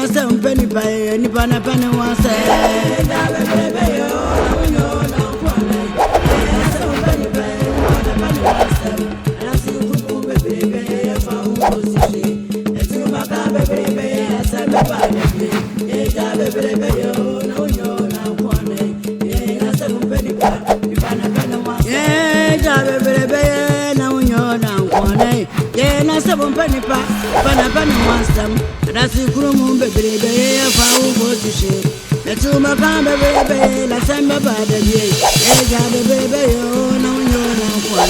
some penny pie, any pana penny was said. Seven penny pa, penny wants them. That's the room, baby, if I will go to shit. The two my baby, let's send my body. Baby, oh, no, you're not one.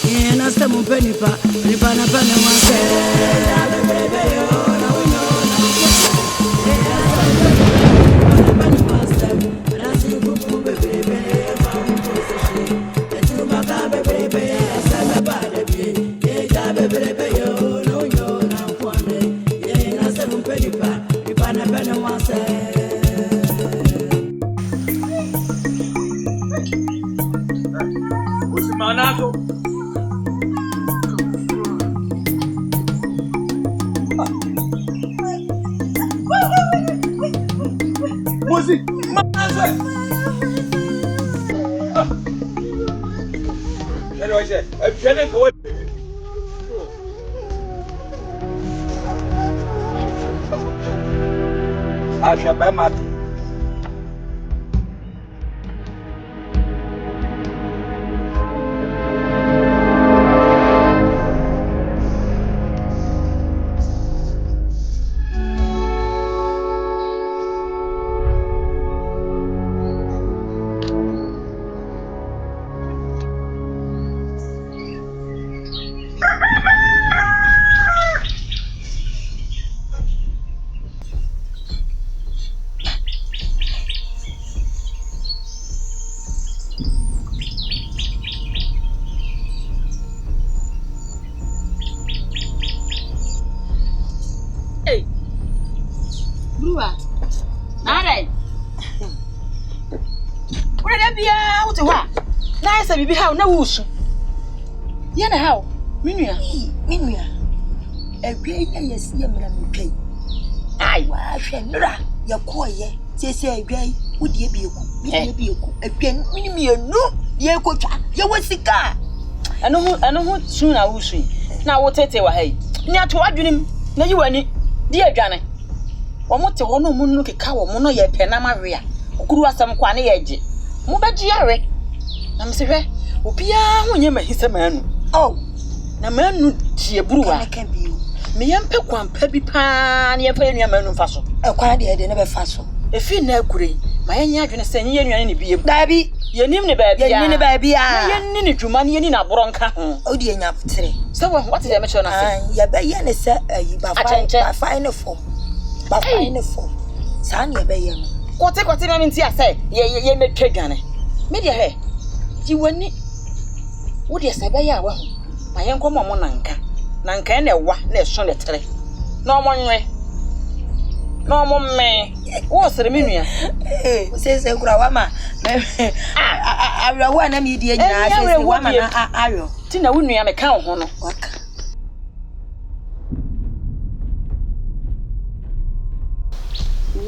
Yeah, seven penny pa, penny wants them. Baby, oh, no, penny wants them. That's the room, baby, if I will go to shit. The two my baby, let's send my body. Baby, I shall be mad. Bibi how na wusu ye na how minua egwe yesi ye mra metwai ai wa hwe nra ye koye sese egwe wudie bieku egwe minimienu ye kotwa ye wasika ano hu su na wusu na wotete wa hai ni ato adwenem na yi wani di adwane wo mote ho no mu nu keka wo mo no ye pe na mawe a okuru asem kwa ne ye gye mo beji yare na msehwe obia honye mahisa manu na manu tie buruwa me yempe kwampa bi pa na yefa enua manu fa so kwa de ne be fa so efi na akure ma yenya adwene se nye enua ne biye dabi yenim ne ba bia yenni ne dwuma ne yenni na boro nka ho odi enya tere so what is the mention na se ye be ye ne se yi ba fa ne form sa ne be ye no kote na nti ase ye metwa dwane me de he jiwani wodi asaba ya wa ho ma yen komo mo nanka na wa na eso le tere na omo nwe na omo me wo sere menua se kura wa ma awra wa na mi die nyina se wa ma na ayo ti na wunua me ka ho no waka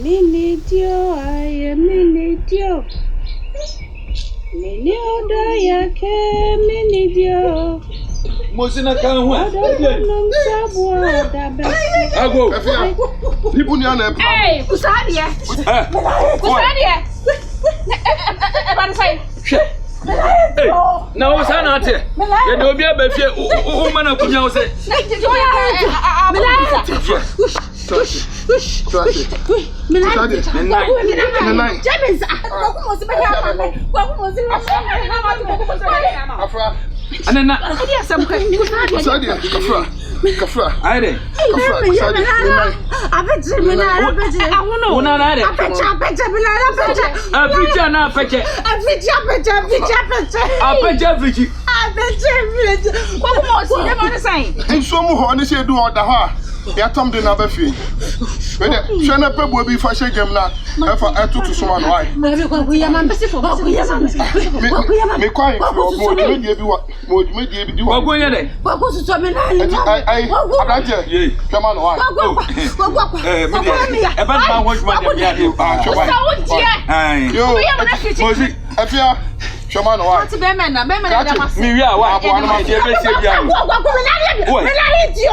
mini dio Mini oda yake mini dio Mosina kan ho Ago people ni ana Hey kusadi Ban sai Hey na o sana ate ye de obi abafie o mana kunya o se Anena adi asam kan kusadi Kafra aire abeje mina ahono una na aire abeje mina abeje na abeje abeje What was he never saying? And some who only say do all the ha. Ya tom de na ba fie. We de hwe na pe bo bi fa hye gem na e fa atutu so ma no ai. Me kwa mo di me bi wa mo di me di bi di wa. Wago nya dey. Wago so me na. Ai adaje. Hwe ma no ai. Me e ba ma won juma dem ya dey. Ai. Yo. Mozi afia hwe ma no ai. What be me na dem ase. Mi wi a wa abo anu ma je be se bia no. Me na hiti o.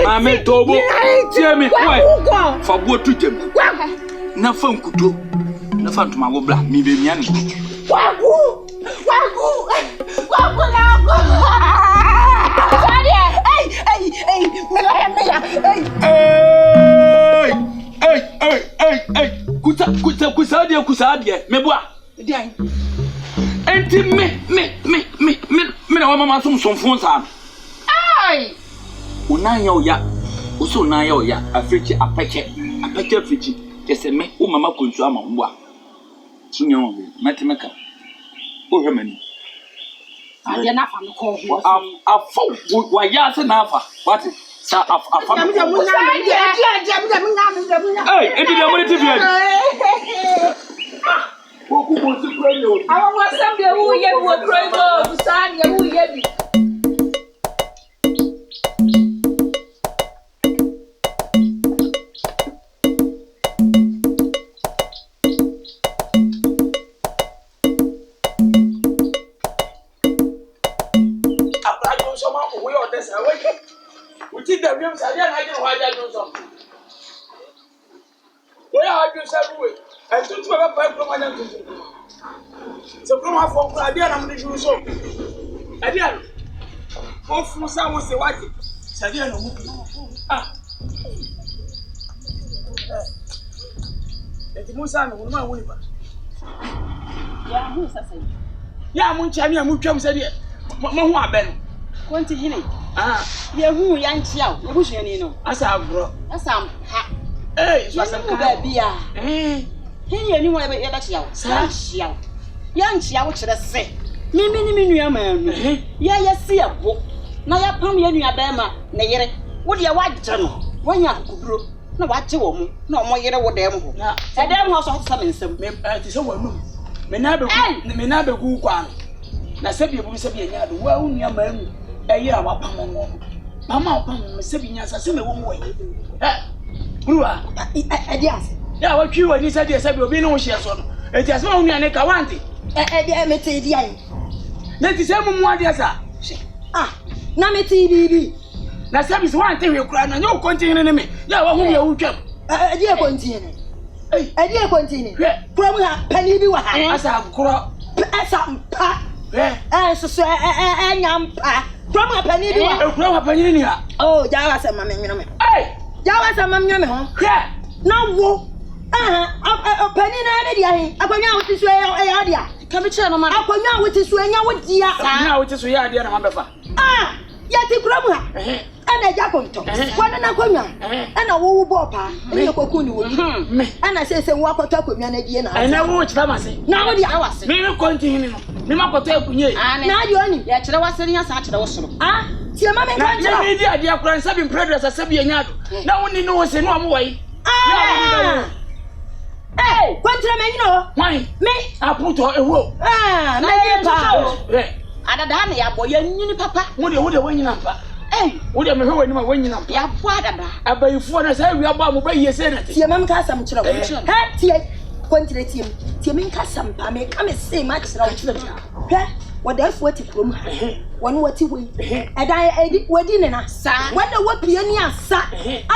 Mame tobo. Tie me kwai. Fa bo tu jem. Na fa nkuto. Na fa ntoma wo bla mi be mia ni. Wagu la go. Hey. Kusa de. Me boa. Dian. Enti me na wa mama somfon sa. Ai. Unanya oya. Uso unanya oya. Africhi apeche africhi. Kese me o mama konsu ama mboa. Sunya o matemeka. O hwemani. Ade na fa me ko ho. Afa wa ya se na afa. What? Sa afa. Hey, edi dia mo TV. Oku mo si kura yo. Awon wa sam de wu ye wo kura go. Sa ni wu ye bi. We did the rooms, I didn't know why I do something. Where are you, Sabu? I took you a pipe from my name. So, from my phone, I didn't have to do so. I didn't. Oh, from some was the white. Sadia, ah. The Musan will not win. Ya mu sasa. Ya munchani amutwam said it. Mahu aben. Konti hini. Ah. Ye hu yanchia o. Ye busuani no. Asa agro. Asa ha. Eh, so asa ka bia. Hini ani mo ye be chia o. Sa chia o. Yanchia wo kire se. Mimi ni me nua manu. Ye se ebo. Na ya pam ye nua ba ma na yere. Wo de wagye no. Wanya kuburo. Na wagye wo mu. Na omo yere wo dem ho. Na dem ho so ho sa mensem. Me ti so wanum. Me na be ku kwa no. Na sebi ebu sebi enya do. Wa nua manu. Eyira wa pam no. Mama pam me sebi nya sa se me wo mo yi. Bruwa. Adias. Ya wa twi wani sa de sebi obi no ho hye so no. Eti asema wo nua ne ka wanti. Mete di ai. Na ti se mu ade asa. Ah, na mete bibi. Na sebi se wanti hwe kura na nyo kontin ne me. Ya wa hu ye wo twam. Adi e kontin ne. Adi e kontin ne. Kura mu ha pani bi wa ha. Asa kura. Asa mpa. So nyampa. Kura mu pani bi wa. Kura wa pani ni ha. Oh, jawa se mama nwene me. Jawa se mama nwene me ho. Na wo. Pani na ne dia hin. Akwanya wo ti so ya dia. Ka bi chere no ma. Akwanya wo ti so nya wo dia. Akwanya wo ti so ya dia na ma befa. Ya ti kura mu ha. Ana ja konto. Wana na kwanya. Ana wo bo pa. Ene kwaku ni wo. Ana se wo akwata akwanya na die na. Ana wo chira mase. Na wo dia awase. Me kontin no. Me makoto akunye. Na adi oni. Ya chere wasere nya sa chere wo soro. Tie mama nka chere. Na me di ade akura nsabi predators asabi enya do. Na woni no wo se no am wai. Kwantra me no. Why? Me aputo ewo. Me pa. Adada na ya boye nyini papa. Wo de wanyina mpa. Wo de me hwe wani ma wanyina mpa. Ya bo adada. Abayifo na sa wi aba mo ba yie se na te. Tie mama ka sam kire wo. Tie kwantra tie. Tie me ka sam pa me ka me se ma kire wo kire. Wadafu ati krom wani wati we edan edi wadi ne na sa wada wapie ni asa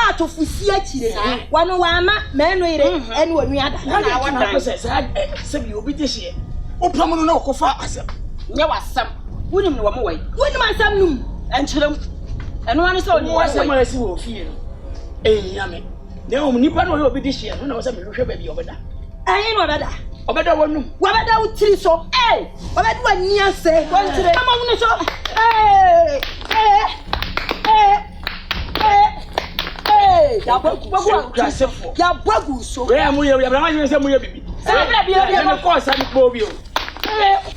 atofusi akire wani wa ma menu ire eni wanu ada na wana pese sabi obi dehye opam no na okofa asem nya wasam wunim no wamo wai wunim asam num encherem eno ane so ni wasam asi wo fie no nyame na o nipa no obi dehye no na wasam hwehwe ba bi obeda ayin no obeda obeda wonum wabeda utiri so wabeda wani ase kontre kama wonu so ya bagu so we amu ye ya bra ma se mu ye bibi sa bra bi ya ko sa ni po bi o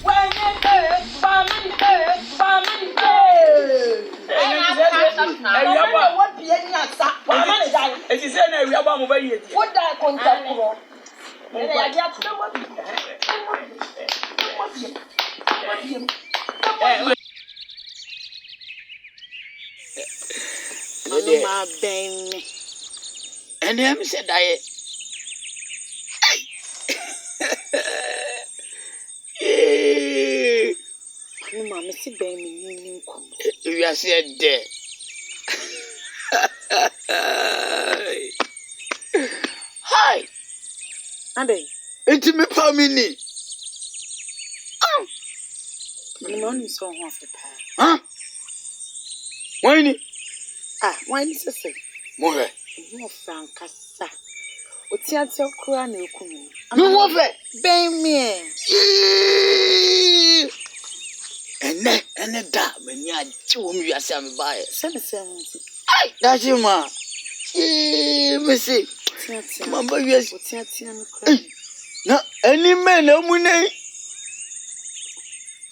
wanya And him said I. Mama, see baby, you are said dead. Hi. Ade. It's me family. Mama, so one for Huh? Why? Why is it? More. No, Francasa. What's your crown? No more. Baby. And that when you are two, you are some by it. 70. Ay, that's you, ma. Missy. Mamma, yes, what's your no, any man, no money.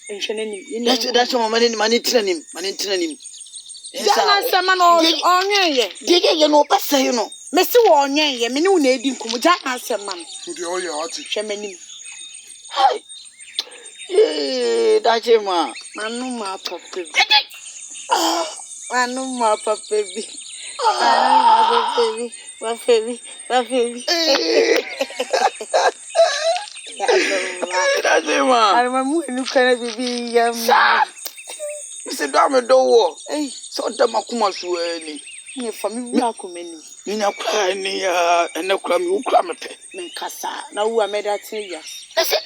That's what money training, money training. Did you know, Pastor, you know? Mr. Warner, you mean, you need him come back and say, man. Oh, yeah, Shamani. Hi. That's you, ma. Manuma, puppy. Manuma, puppy. Baby. That's you, ma. I remember you can't be young. Mr. Dame door. Eh, so the Makuma Sueni. Near family, Rakumeni. Nina cry near and no crumb you cram a pet. Mencassa. Now who I made that to you. That's it.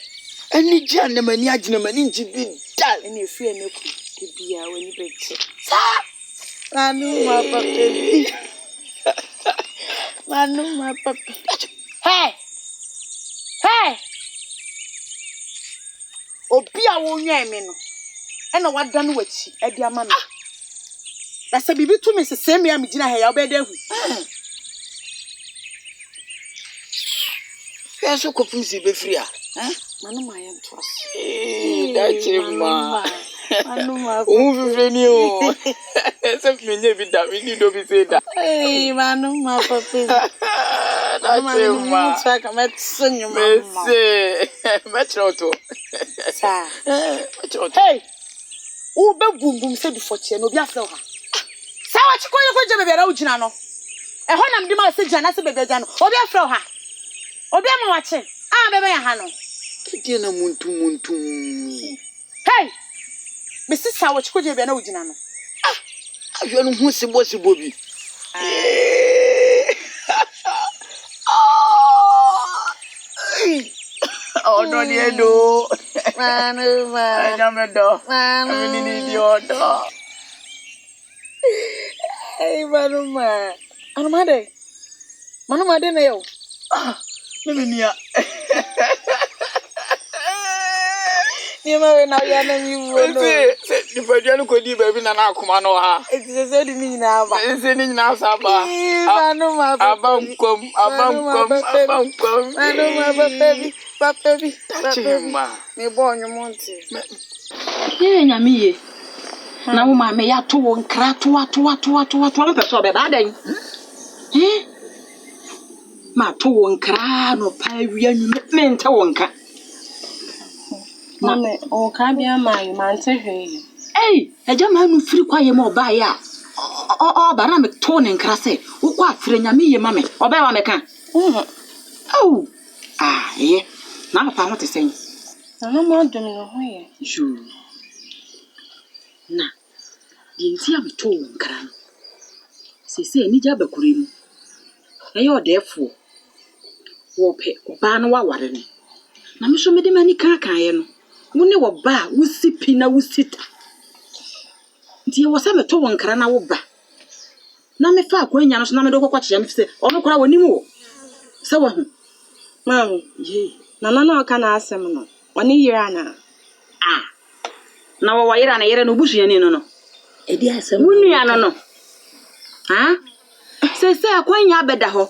Any gentleman, Yajinaman, in Jibin, done. And if you know, to be a when you beg it. Manuma, puppy. Hey! Obia won't name me. And what done with she at your mamma. That's a baby to Mrs. Samuel Medina. I'll be there. You're so confused, be free. Manuma, I am trust. That's him, ma. Manuma, who knew? Something never that we need to be said that. Hey, Manuma, puppy. That's him, ma. I met sing your Metro. Hey, who be boom said before Chen, no, be a flower. Sawa chikoye kwa jebe bera ujina no. Eho na mdima se jana se bebe jano. Obi afro ha. Obi ama wache. Bebe ya ha no. Kiti na muntu. Hey. Bisi sawa chikoye jebe na ujina no. Ahwe no hu se bosi bobi. Oh no dia do. Manuma. Nyamedo. Amini ni diodo. Hey, Manuma. Manuma de na yo. Miminia. Ni ma we na ya na mi wo no. Se ni fadua no kodi ba bi na na akoma no ha. Eti se di ni na ba. Se ni na sa ba. Manuma. Abamkom. Manuma baby. Chima. Me bo onyomonti. Ye nyamiye. Na wo ma me ya to won kra to mpɛ so be ba dan. Ma to won kra no pa wi anu me nta won ka. Mama, o ka bia mai man te hwe. Eja ma nu firi kwa ye ma oba ya. Ba na me to ne nkra se. Wo kwa afre nyamiye ma me. Oba wa me ka. Ye. Na pa mo te sen. Na no mo dum no ho ye. Ju. Na. Di nti am to nkra no. Se ni ja bakure mu. Eye odefo. Wo pe oba no wa ware ne. Na me so me de mani kan ye no. Wo ne wo ba wo sipi na wo sita. Nti wo se me to nkra na wo ba. Na me fa akwanya no so na me do kokwa kye me se ono kora woni mu wo. Se wo ho. Mami, na o ka na asem no. Woni yira na. Na wo yira na yere no busuani no. Edi asem. Wunua no. Se akwanya abeda ho.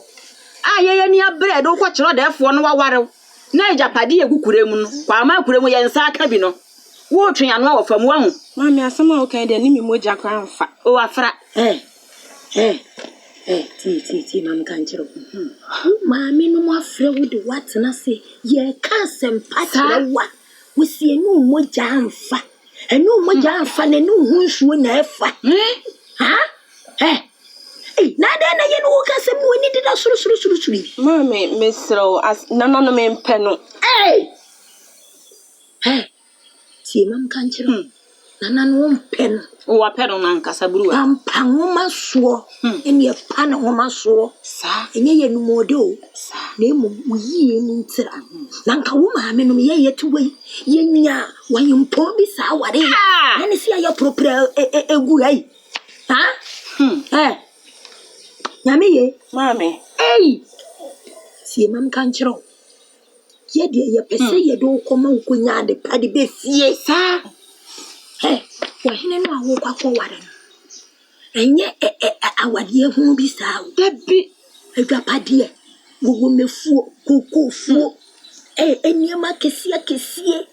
Ye ni abre do kwa kire odefo no waware. Na ejapade egukure mu no. Kwa ma kure mu ye nsa aka bi no. Wo twen ano wa fam wa hu. Mami asama o kan de ni mi moja kwa mfa. O afra. Ti mam kan chiro. Mami no mo afra wo de what na say ye ka sempa chiro wa. Wo sie no moja amfa. Enu moja amfa na nu hu nsuo na efa. Ha? Na ye no ka sem no ni de da suru. Mami mesro as nana no me mpe no. Ti mam kan chiro. Nana no mpe no. O apɛ no na nkasa buru wa. Pampa ngoma so. Eni e pa na ngoma so. Sa. Enye ye no mode o. Sa. Na emu uyi emu ntira. Na nka wo ma me no ye yetu we. Ye nya wanyimpo bi sa ware. Na ne si aye propre egu ai. Ha? Nyame ye. Mami. Si mam kan chiro. Ye de ye pese ye do koma ukonya de pa de be fie. Sa. Wahine no awo kwakọ ware no. Enye awade hu bi saa. Dabi Adwapade gugu mefuo kokofuo. Eniema kesie.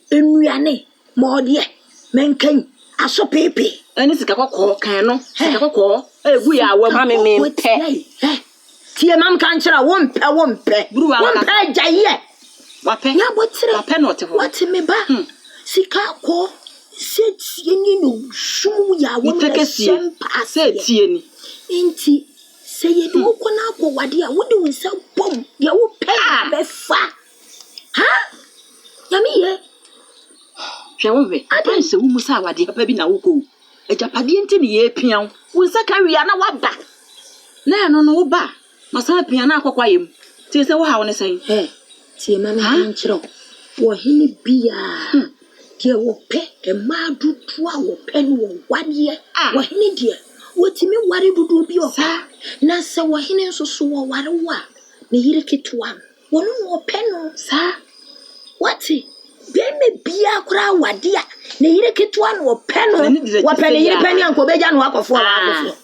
Enuane mode menkan aso pepe. Ani sika kokọ kan no. Sika kokọ. Egu ya awam. Mami me mpe. Tie mam kan chira wo mpe. Buru wa Wo mpe jaye. Wape. Ya botire. Wape no te ho. What me ba? Sika ko setie ni no sum ya wo me sempa setie ni. Enti se ye do ko na ko wade a wo de wonsa bom ya wo pe be fa. Ha? Yami ye. Hwe wo hwe. Adan se wo musa wade papa bi na wo ko. Ejapade enti ne ye pian. Wonsa ka wi na waba. Na no no wo ba. Masa pian na akokwa yem. Ti se wo ha wo ne sai. Tie mama kan chiro. Wo hini bia. Tie wo pe e ma dudu a wo pe no wo wade. Wo hini die. Wotimi ware dudu bi o. Na se wo hini nso so wo ware wa. Ne yire ketua. Wo no wo pe no. Sa. Wati. Be me bia kura wade a. Ne yire ketua no wo pe no. Wo pe ne yire pe ni anko beja no akofo akofo.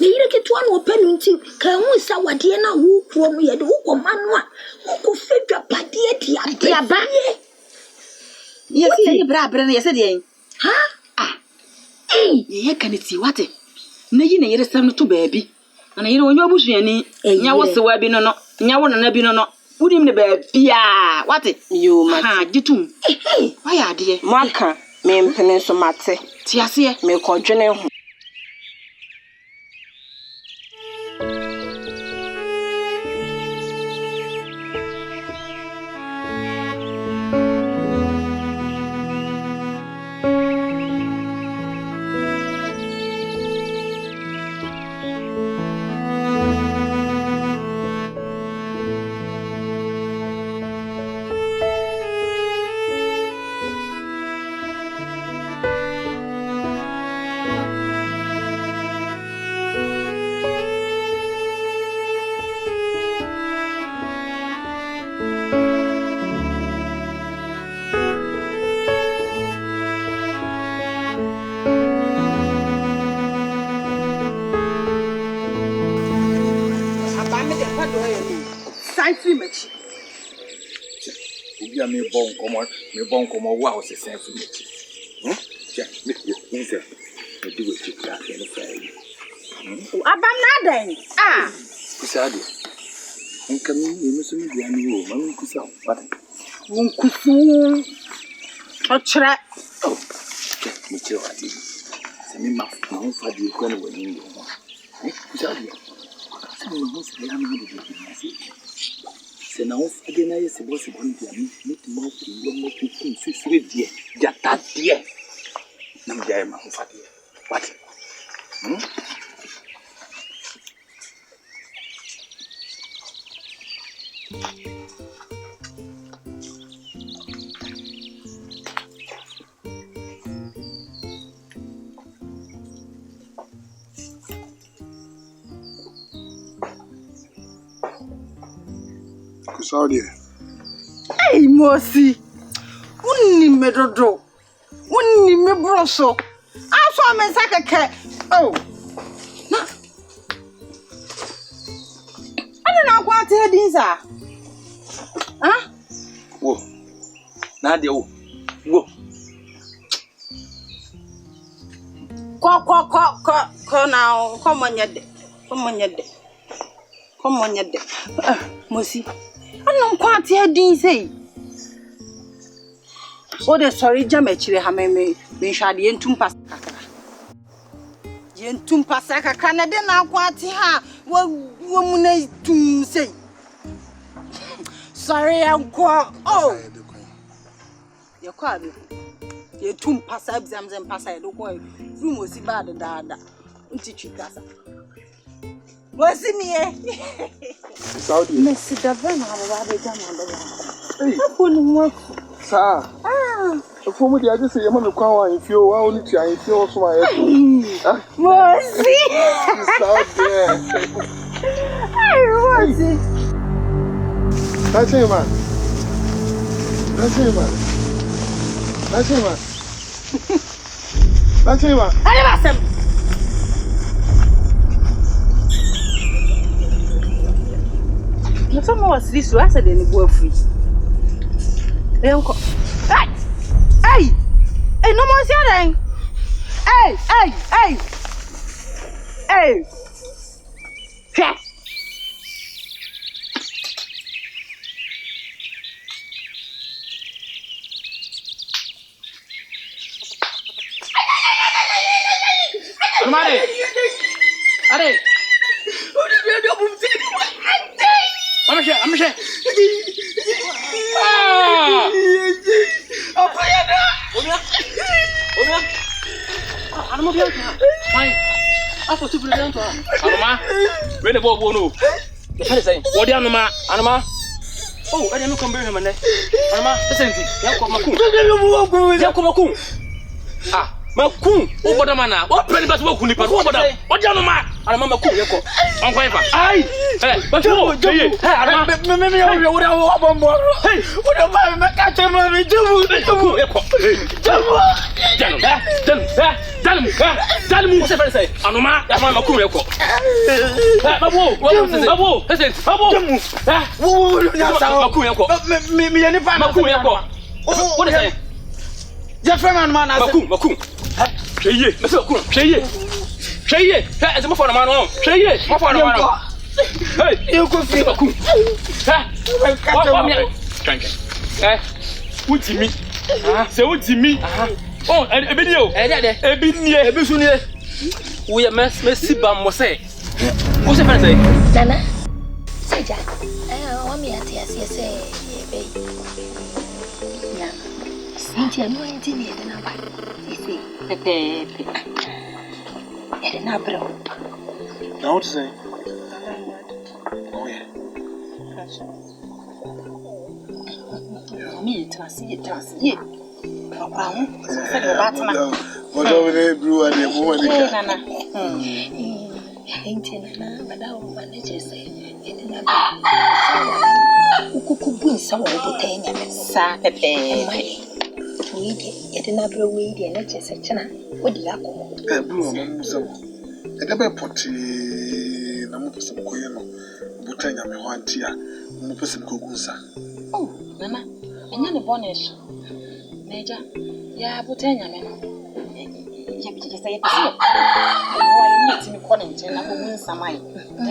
Ne yire ketua no wo pe no nti ka hu sa wade na wo kuro mu ye de wo koma no a. Wo ko fedwa pade dia ba. Yes, ye bra bra na yese de. Ha? Ye kan ti wate. Na yi na yere sam no to baabi. Na yere onyo obusuani. Nya wo se wa bi no no. Nya wo na bi no no. Wudim ne baabi a. Wate? Yo mate. Ha, gitum. Wa ya de. Maka me mpene so mate. Ti ase Me ko dwene ho. Me bon komo wa o se sen fu mechi. Ja, me nse. Me di we ti ka fe no fa yi. Abam na dan. Kusade. Nka mi so mi dia ni wo, ma mi kusa what? Wonkusu. Ochre. Ja, mi chiro ati. Se mi ma fa di ko no wani ni ho. Kusade. Se mi mo se ya na do di. Se na on fa de na ye se bo se bon dia mi ti mo ku yo mo ku susure die jata die na mi dia ma on fa die what Saudi. Hey, Mosi. Unni me dodo. Unni me broso. Aso me sakeke. Oh. Na. Ana na kwa te din sa. Ha? Wo. Na de wo. Wo. Ko now. Come on, yet. Mosi. I don't quite hear Dean say. Oh, the sorry, Jamachire Hameme, me shall yen tumpas. Yen tumpasaka Canada now quite ha. What woman to say? Sorry, I'm quite. Oh, you're quite. Ye tumpasa exams and passa do boy. Room was bad and dada. Teach you casa. What's in here? Saudi. Messi Davana, rather than on the wouldn't work. Sir. For me, I just say, I'm on the car if you are only trying to also my head. Mercy! I was it. That's it, man. I never said. You told me what's this? I said, then go free. Hey, no more saying. Hey. I'm sure. Makun, o boda mana. O pele bas wo kuni pa. O boda. O dia no ma. Ana mama kun yeko. On ko efa. Ai. Ba wo. Hey, ana me wo da wo bombo. Hey, o da ba me ka che ma me jamu. Yeko. Jamu. Jamu. O se fa sai. Ana ma, ya mama kun yeko. Ba wo. Listen. Ba wo. Jamu. Wo ya sa. Makun yeko. Me ya ni fa. Makun yeko. O de sai. Jeffrey man Makun. Sheye, Makun. Sheye. Hey, it's my phone man. Sheye, my phone man. Hey, you go feel Makun. Thank you. Uti mi. Say uti mi. Oh, ebinio. Ebinie. We mess bam mo say. What say friend say? Nana. Saja. Want me at yes say. Inti no inti ni de na ba. Isi pepe. Ede na bro. Now what to say? Oh yeah. Me trust. Papa, say the Batman. What over there brew and the woman. Nana. Inti na madam manager say ede na ba. Ukuku sa wo botanya sa pepe. We did not bro we and let us chana. What do you call? Blue, so a double potty, Namupas and Koyano, Butania, me one tia, Mupus and Kugusa. Oh, Nana, and then the bonnet. Major, ya Butania, man. You say, why you need to call him, and I will win some money.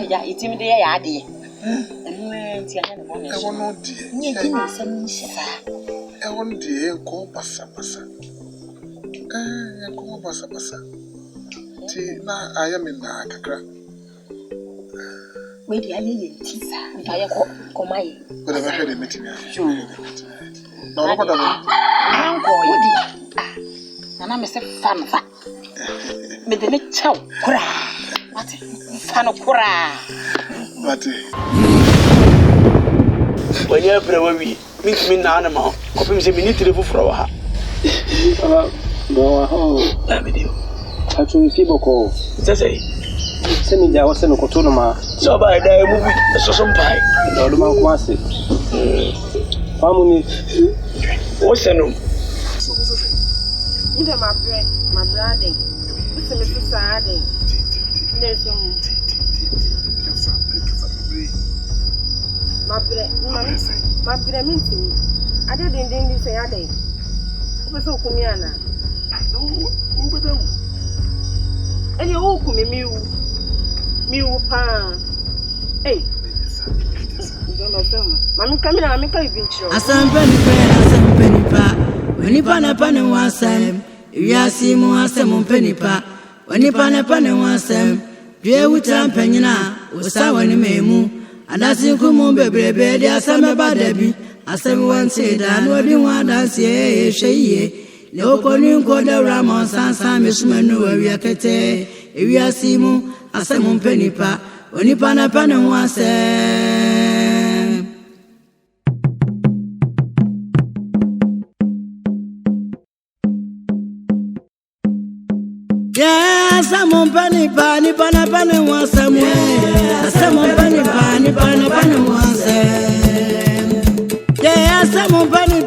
Yeah, it's him there, I did. And Tiana bonnet. I want no dear. I want the call Passa. Call Passa. Now I am in Nakaka. Maybe I need Tisa, if I call my. But I've heard a meeting. No, what I'm going. And I'm a fan of that. But the next chow, what fan of Cora. But when you're probably meet me now, copy me need to live for her. No, let me do. Actually, people call. Say, send me there, send a cottonoma. So by the movie, so some pie. No, the man was it. Family. What's the name? Into my brother. It's a little sad. There's some. My brother means me. I didn't say a day. What's so Kumiana? no, over there. And you walk me, me, pa. Hey, Mammy, come in, I'm coming to you. I saw penny pa. When you pan upon him once, you are seeing more some penny pa. When you pan upon him once, dear with time penina, was someone in Memu, and as you come on, baby, there are some about Debbie. As everyone said, I know the one that's ye, she, no pony called the Ramon San Miss Manu, we are Kate, if you are Simu, as some penny pa. When you pan upon him once, yes, I'm on penny pan, once somewhere. Some penny pan, once. Yes, I'm on penny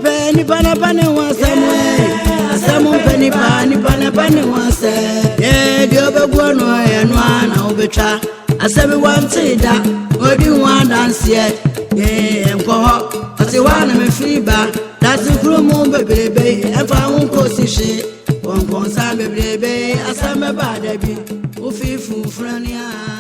once somewhere. Some penny pan, once. Yeah, the other one and one, I'll be try. As everyone say that, what do you want dance yet? Yeah, and go up. As you want me free back, that's the crew moon, baby, and I won't go see shit. One concern, baby, as I'm a bad baby, who feel for Frania.